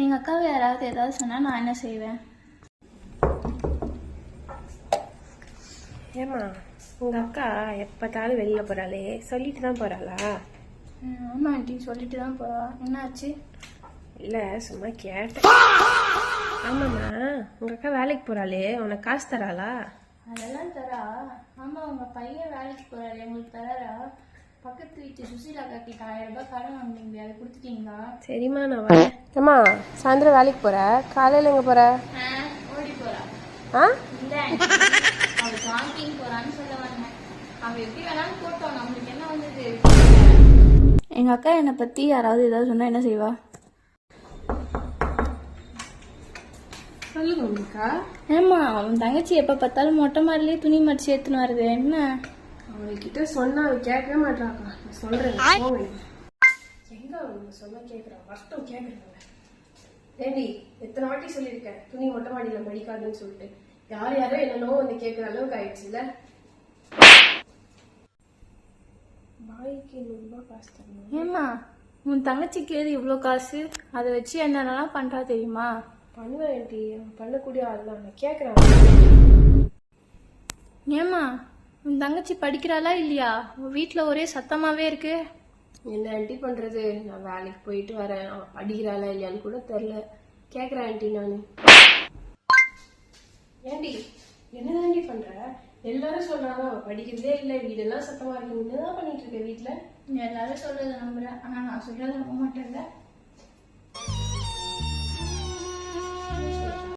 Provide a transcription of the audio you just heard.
எங்கள் அக்காவை யாராவது ஏதாவது சொன்னால் நான் என்ன செய்வேன்? ஏம்மா உங்கள் அக்கா எப்போத்தாலும் வெளியில் போகிறாளே, சொல்லிட்டு தான் போகிறாளா? ஆமாம் ஆண்டி, சொல்லிட்டு தான் போகிறா. என்னாச்சு? இல்லை, சும்மா கேட்டேன். ஆமாம்மா, உங்கள் அக்கா வேலைக்கு போகிறாளே, உனக்கு காசு தராளா? அதெல்லாம் தரா. ஆமாம், உங்கள் பையன் வேலைக்கு போகிறாரு, உங்களுக்கு தராரா? பக்கத்து வீட்டு சுசீலா காக்கிட்ட 1000 ரூபாய் கடன் வாங்கினீங்க, அதை கொடுத்துட்டீங்களா? சரிம்மா, நான் வரேன். ஏம்மா, சாயந்தரம் வேலைக்கு போகிற, காலையில் எங்கே போகிற? ஓடி போகிறா. ஆ இல்லை, அவள் வாக்கிங் போகிறான்னு சொல்ல வந்தேன். அவள் எப்படி வேணாலும் போட்டோம், நம்மளுக்கு என்ன வந்தது? எங்கள் அக்கா என்னை பற்றி யாராவது ஏதாவது சொன்னால் என்ன செய்வா? சொல்லுங்க உங்களுக்கா. ஏம்மா, அவன் தங்கச்சி எப்போ பார்த்தாலும் மொட்டை மாடலே துணி மடிச்சு எடுத்துன்னு வருது, என்ன? அவங்ககிட்ட சொன்னா அவ கேட்கவே மாட்டாக்கா. நான் சொல்றேன், போங்க. எங்க அவங்க சொன்னா கேட்கறான், கஷ்டம் கேட்கறாங்க. ஏண்டி, எத்தனை வாட்டி சொல்லியிருக்கேன் துணி மொட்டை மாடியில மடிக்காதுன்னு சொல்லிட்டு. யார் யாரோ என்னென்னோ வந்து கேட்கற அளவுக்கு ஆயிடுச்சுல்ல. பாய்க்கு 100 ரூபாய் காசு தரணும். ஏம்மா, உன் தங்கச்சிக்கு எது இவ்வளோ காசு? அதை வச்சு என்னென்னலாம் பண்ணுறா தெரியுமா? பண்ணுவேன் ஆண்டி, பண்ணக்கூடிய ஆள் தான். நான் கேட்கறேன். ஏம்மா, உன் தங்கச்சி படிக்கிறாளா இல்லையா? உன் வீட்டில் ஒரே சத்தமாகவே இருக்கு. என்ன ஆண்டி பண்றது, நான் வேலைக்கு போயிட்டு வரேன். அவன் படிக்கிறாளா இல்லையான்னு கூட தெரியல. கேட்கறேன் ஆண்டி நானு. ஏண்டி, என்னதாண்டி பண்ற? எல்லாரும் சொல்றாங்க அவன் படிக்கிறதே இல்லை, வீடெல்லாம் சத்தமா இருக்கு. என்னதான் பண்ணிட்டு இருக்க வீட்டுல? எல்லாரும் சொல்றதை நம்புறேன், ஆனால் நான் சொல்றதை நம்ப மாட்டேன்ல.